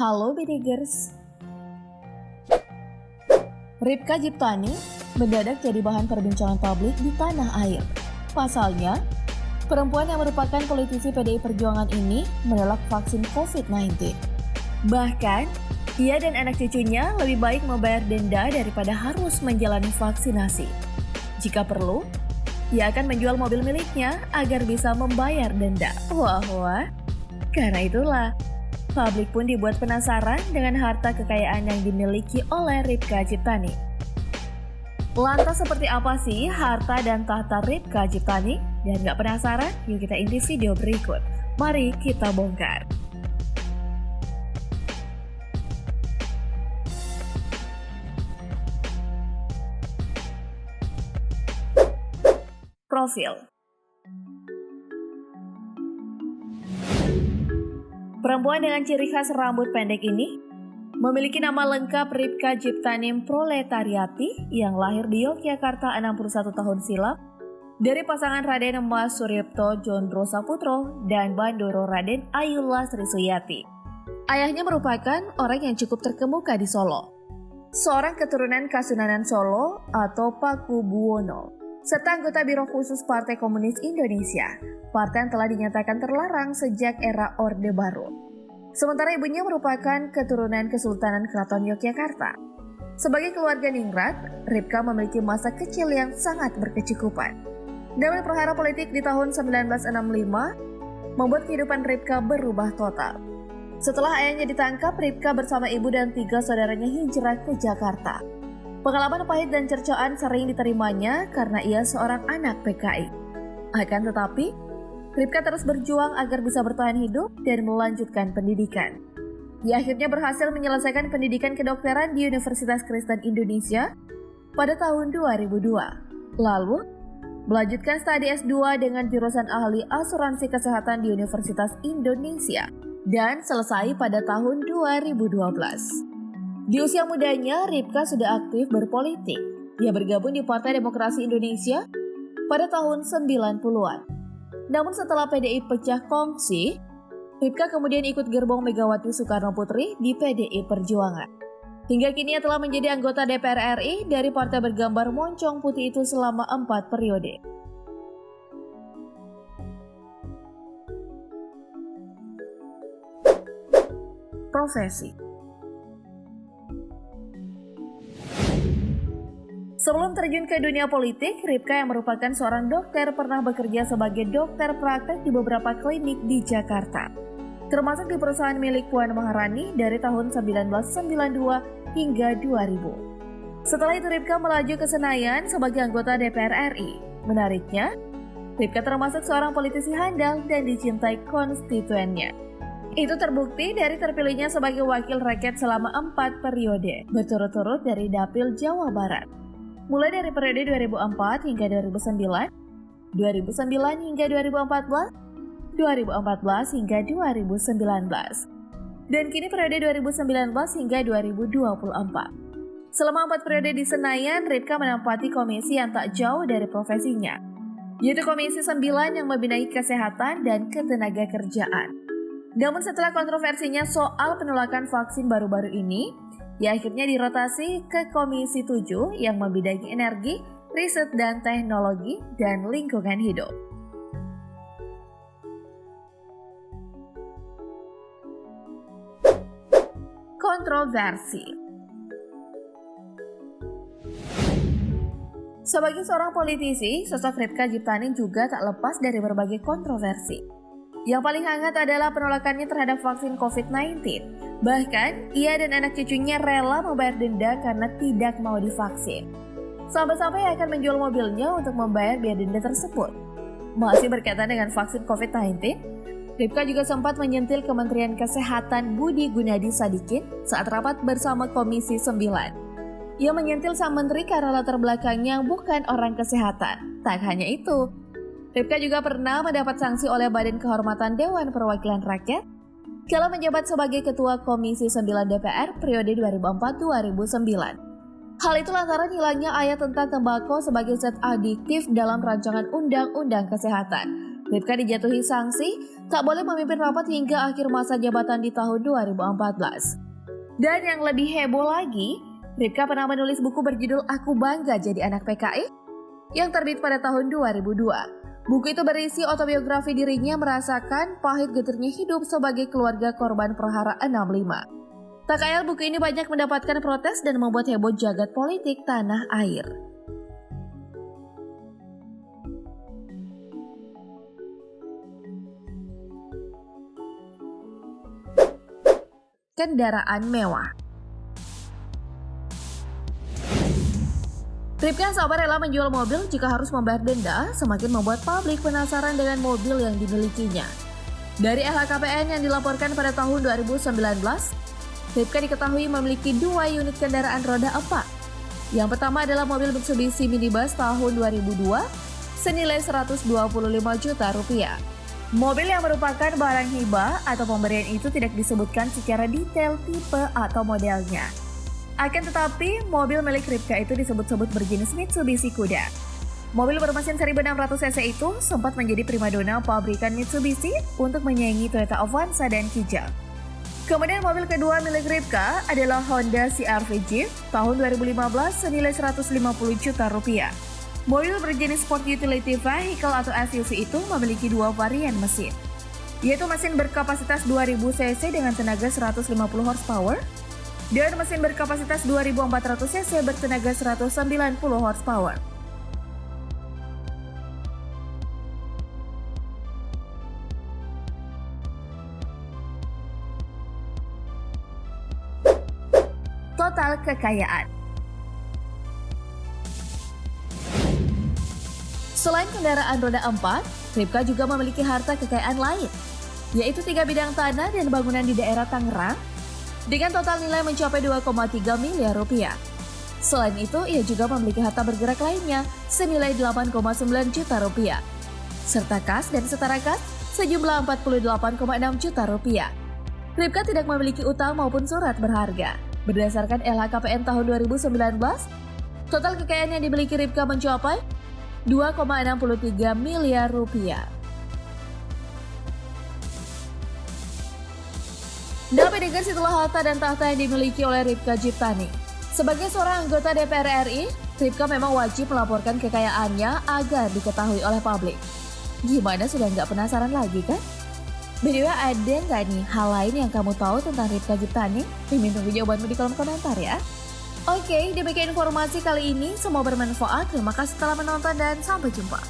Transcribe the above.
Halo Bidigers. Ripka Jiptani mendadak jadi bahan perbincangan publik di tanah air. Pasalnya, perempuan yang merupakan politisi PDI Perjuangan ini menolak vaksin COVID-19. Bahkan, ia dan anak cucunya lebih baik membayar denda daripada harus menjalani vaksinasi. Jika perlu, ia akan menjual mobil miliknya agar bisa membayar denda. Wah. Karena itulah, publik pun dibuat penasaran dengan harta kekayaan yang dimiliki oleh Ripka Jiptani. Lantas seperti apa sih harta dan tahta Ripka Jiptani? Dan gak penasaran? Yuk kita intip video berikut. Mari kita bongkar. Profil. Perempuan dengan ciri khas rambut pendek ini memiliki nama lengkap Ripka Jiptani Proletariati yang lahir di Yogyakarta 61 tahun silam dari pasangan Raden Mas Suryipto Jondro Saputro dan Bandoro Raden Ayula Sri Suyati. Ayahnya merupakan orang yang cukup terkemuka di Solo, seorang keturunan Kasunanan Solo atau Paku Buwono, serta anggota Biro Khusus Partai Komunis Indonesia, partai yang telah dinyatakan terlarang sejak era Orde Baru. Sementara ibunya merupakan keturunan Kesultanan Keraton Yogyakarta. Sebagai keluarga ningrat, Ripka memiliki masa kecil yang sangat berkecukupan. Namun perhara politik di tahun 1965 membuat kehidupan Ripka berubah total. Setelah ayahnya ditangkap, Ripka bersama ibu dan 3 saudaranya hijrah ke Jakarta. Pengalaman pahit dan cercaan sering diterimanya karena ia seorang anak PKI. Akan tetapi, Ripka terus berjuang agar bisa bertahan hidup dan melanjutkan pendidikan. Ia akhirnya berhasil menyelesaikan pendidikan kedokteran di Universitas Kristen Indonesia pada tahun 2002. Lalu, melanjutkan studi S2 dengan jurusan ahli asuransi kesehatan di Universitas Indonesia dan selesai pada tahun 2012. Di usia mudanya, Ripka sudah aktif berpolitik. Ia bergabung di Partai Demokrasi Indonesia pada tahun 90-an. Namun setelah PDI pecah kongsi, Ripka kemudian ikut gerbong Megawati Soekarno Putri di PDI Perjuangan. Hingga kini ia telah menjadi anggota DPR RI dari partai bergambar moncong putih itu selama 4 periode. Profesi. Sebelum terjun ke dunia politik, Ripka yang merupakan seorang dokter pernah bekerja sebagai dokter praktek di beberapa klinik di Jakarta, termasuk di perusahaan milik Puan Maharani dari tahun 1992 hingga 2000. Setelah itu Ripka melaju ke Senayan sebagai anggota DPR RI. Menariknya, Ripka termasuk seorang politisi handal dan dicintai konstituennya. Itu terbukti dari terpilihnya sebagai wakil rakyat selama 4 periode, berturut-turut dari Dapil Jawa Barat. Mulai dari periode 2004 hingga 2009, 2009 hingga 2014, 2014 hingga 2019, dan kini periode 2019 hingga 2024. Selama 4 periode di Senayan, Ripka menempati komisi yang tak jauh dari profesinya, yaitu Komisi 9 yang membenahi kesehatan dan ketenaga kerjaan. Namun setelah kontroversinya soal penolakan vaksin baru-baru ini, ia akhirnya dirotasi ke Komisi 7 yang membidangi energi, riset dan teknologi, dan lingkungan hidup. Kontroversi. Sebagai seorang politisi, sosok Ripka Jiptani juga tak lepas dari berbagai kontroversi. Yang paling hangat adalah penolakannya terhadap vaksin COVID-19. Bahkan, ia dan anak cucunya rela membayar denda karena tidak mau divaksin. Sampai-sampai akan menjual mobilnya untuk membayar biaya denda tersebut. Masih berkaitan dengan vaksin COVID-19, Ripka juga sempat menyentil Kementerian Kesehatan Budi Gunadi Sadikin saat rapat bersama Komisi 9. Ia menyentil sang menteri karena latar belakangnya bukan orang kesehatan. Tak hanya itu, Ripka juga pernah mendapat sanksi oleh Badan Kehormatan Dewan Perwakilan Rakyat kala menjabat sebagai Ketua Komisi 9 DPR periode 2004-2009. Hal itu lantaran hilangnya ayat tentang tembakau sebagai zat adiktif dalam rancangan Undang-Undang Kesehatan. Ripka dijatuhi sanksi tak boleh memimpin rapat hingga akhir masa jabatan di tahun 2014. Dan yang lebih heboh lagi, Ripka pernah menulis buku berjudul Aku Bangga Jadi Anak PKI yang terbit pada tahun 2002. Buku itu berisi autobiografi dirinya merasakan pahit getirnya hidup sebagai keluarga korban Prahara 65. Tak kaya buku ini banyak mendapatkan protes dan membuat heboh jagat politik tanah air. Kendaraan mewah. Ripka Sabar rela menjual mobil jika harus membayar denda, semakin membuat publik penasaran dengan mobil yang dimilikinya. Dari LHKPN yang dilaporkan pada tahun 2019, Ripka diketahui memiliki 2 unit kendaraan roda 4. Yang pertama adalah mobil Mitsubishi Minibus tahun 2002 senilai 125 juta rupiah. Mobil yang merupakan barang hibah atau pemberian itu tidak disebutkan secara detail tipe atau modelnya. Akan tetapi, mobil milik Ripka itu disebut-sebut berjenis Mitsubishi Kuda. Mobil bermesin 1600 cc itu sempat menjadi primadona pabrikan Mitsubishi untuk menyaingi Toyota Avanza dan Kijang. Kemudian mobil kedua milik Ripka adalah Honda CR-V Jeep tahun 2015 senilai 150 juta rupiah. Mobil berjenis Sport Utility Vehicle atau SUV itu memiliki 2 varian mesin, yaitu mesin berkapasitas 2000 cc dengan tenaga 150 horsepower, dan mesin berkapasitas 2400 cc bertenaga 190 horsepower. Total kekayaan. Selain kendaraan roda 4, Ripka juga memiliki harta kekayaan lain, yaitu 3 bidang tanah dan bangunan di daerah Tangerang, dengan total nilai mencapai 2,3 miliar rupiah. Selain itu, ia juga memiliki harta bergerak lainnya senilai 8,9 juta rupiah, serta kas dan setara kas sejumlah 48,6 juta rupiah. Ripka tidak memiliki utang maupun surat berharga. Berdasarkan LHKPN tahun 2019, total kekayaan yang dimiliki Ripka mencapai 2,63 miliar rupiah. Dapat dengar situlah harta dan tahta yang dimiliki oleh Ripka Jiptani. Sebagai seorang anggota DPR RI, Ripka memang wajib melaporkan kekayaannya agar diketahui oleh publik. Gimana, sudah nggak penasaran lagi kan? BTW, ada nggak nih hal lain yang kamu tahu tentang Ripka Jiptani? Mimin tunggu jawabanmu di kolom komentar ya. Oke, demikian informasi kali ini. Semoga bermanfaat. Terima kasih telah menonton dan sampai jumpa.